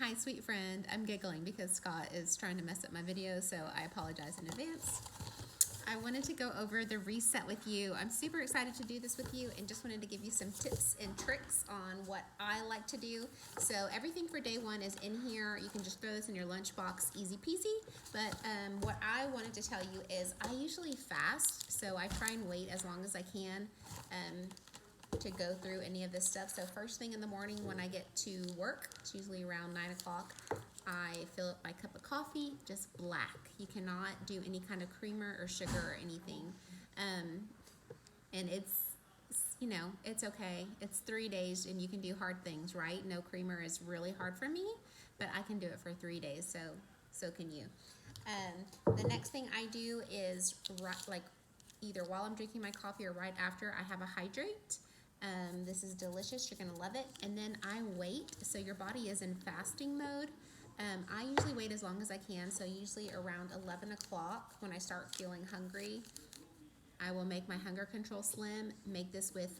Hi, sweet friend. I'm giggling because Scott is trying to mess up my video, so I apologize in advance. I wanted to go over the reset with you. I'm super excited to do this with you and just wanted to give you some tips and tricks on what I like to do. So everything for day one is in here. You can just throw this in your lunchbox, easy peasy. But what I wanted to tell you is I usually fast, so I try and wait as long as I can to go through any of this stuff. So first thing in the morning when I get to work, it's usually around 9 o'clock, I fill up my cup of coffee, just black. You cannot do any kind of creamer or sugar or anything. And it's okay. It's 3 days and you can do hard things, right? No creamer is really hard for me, but I can do it for 3 days, so can you. The next thing I do is either while I'm drinking my coffee or right after, I have a hydrate. This is delicious. You're going to love it. And then I wait. So your body is in fasting mode. I usually wait as long as I can. So usually around 11 o'clock when I start feeling hungry, I will make my hunger control slim. Make this with,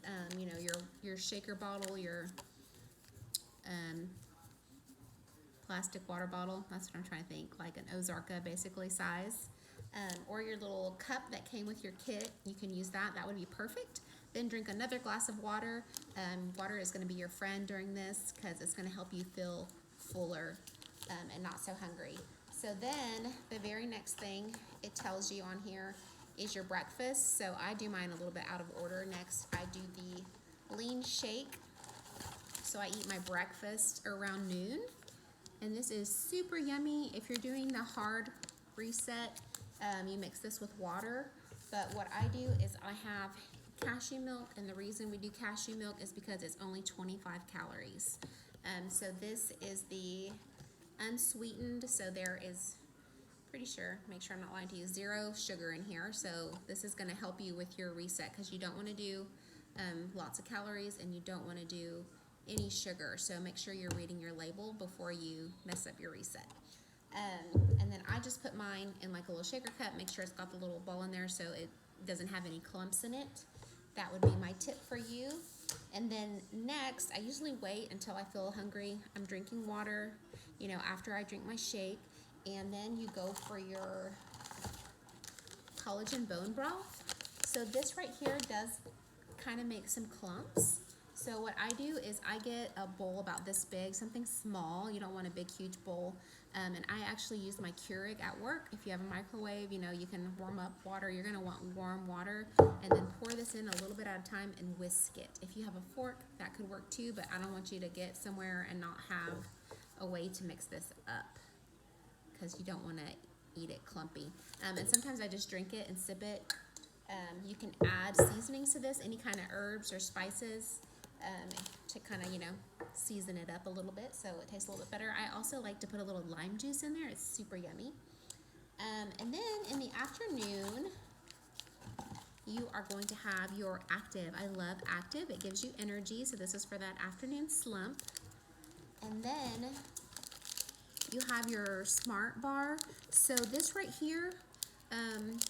your shaker bottle, your plastic water bottle. That's what I'm trying to think. Like an Ozarka basically size. Or your little cup that came with your kit. You can use that. That would be perfect. Then drink another glass of water. Water is going to be your friend during this because it's going to help you feel fuller and not so hungry. So then the very next thing it tells you on here is your breakfast. So I do mine a little bit out of order. Next, I do the lean shake. So I eat my breakfast around noon. And this is super yummy. If you're doing the hard reset, you mix this with water. But what I do is I have cashew milk, and the reason we do cashew milk is because it's only 25 calories. So this is the unsweetened, so there is, pretty sure, make sure I'm not lying to you, 0 sugar in here. So this is going to help you with your reset because you don't want to do lots of calories and you don't want to do any sugar. So make sure you're reading your label before you mess up your reset. And then I just put mine in like a little shaker cup, make sure it's got the little ball in there so it doesn't have any clumps in it. That would be my tip for you. And then next, I usually wait until I feel hungry. I'm drinking water, after I drink my shake. And then you go for your collagen bone broth. So this right here does kind of make some clumps. So what I do is I get a bowl about this big, something small. You don't want a big, huge bowl. And I actually use my Keurig at work. If you have a microwave, you can warm up water. You're going to want warm water. And then pour this in a little bit at a time and whisk it. If you have a fork, that could work too, but I don't want you to get somewhere and not have a way to mix this up because you don't want to eat it clumpy. And sometimes I just drink it and sip it. You can add seasonings to this, any kind of herbs or spices. To kind of, season it up a little bit so it tastes a little bit better. I also like to put a little lime juice in there. It's super yummy. And then in the afternoon, you are going to have your Active. I love Active. It gives you energy, so this is for that afternoon slump. And then you have your Smart Bar. So this right here,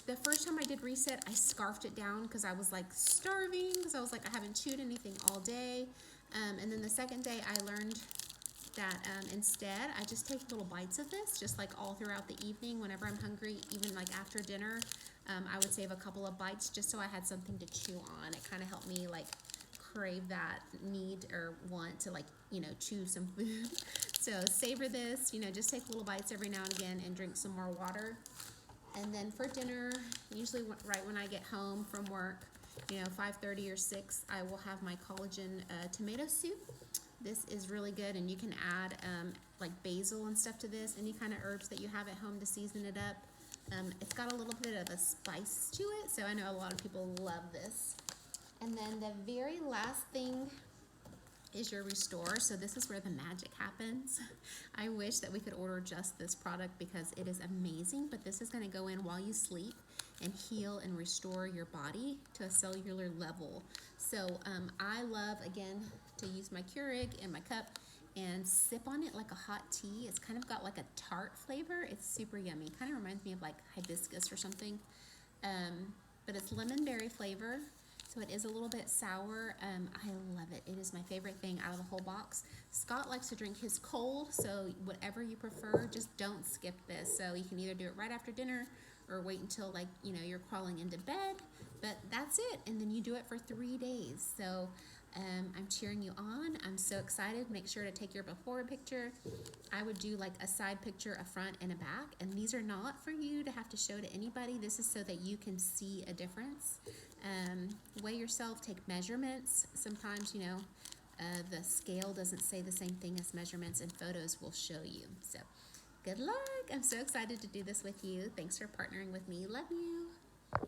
the first time I did reset, I scarfed it down because I was like starving because I was like, I haven't chewed anything all day. And then the second day I learned that instead I just take little bites of this just like all throughout the evening whenever I'm hungry, even like after dinner. I would save a couple of bites just so I had something to chew on. It kind of helped me like crave that need or want to chew some food. So savor this, just take little bites every now and again and drink some more water. And then for dinner, usually right when I get home from work, 5:30 or 6, I will have my collagen tomato soup. This is really good, and you can add like basil and stuff to this, any kind of herbs that you have at home to season it up. It's got a little bit of a spice to it, so I know a lot of people love this. And then the very last thing is your Restore. So this is where the magic happens. I wish that we could order just this product because it is amazing, but this is going to go in while you sleep and heal and restore your body to a cellular level. So I love, again, to use my Keurig in my cup and sip on it like a hot tea. It's kind of got like a tart flavor. It's super yummy. Kind of reminds me of like hibiscus or something. But it's lemon berry flavor. So it is a little bit sour. I love it. It is my favorite thing out of the whole box. Scott likes to drink his cold, so whatever you prefer, just don't skip this. So you can either do it right after dinner or wait until, like, you know, you're crawling into bed, but that's it. And then you do it for 3 days. So I'm cheering you on. I'm so excited. Make sure to take your before picture. I would do like a side picture, a front, and a back. And these are not for you to have to show to anybody. This is so that you can see a difference. Weigh yourself, take measurements. Sometimes, you know, the scale doesn't say the same thing as measurements, and photos will show you. So good luck. I'm so excited to do this with you. Thanks for partnering with me. Love you.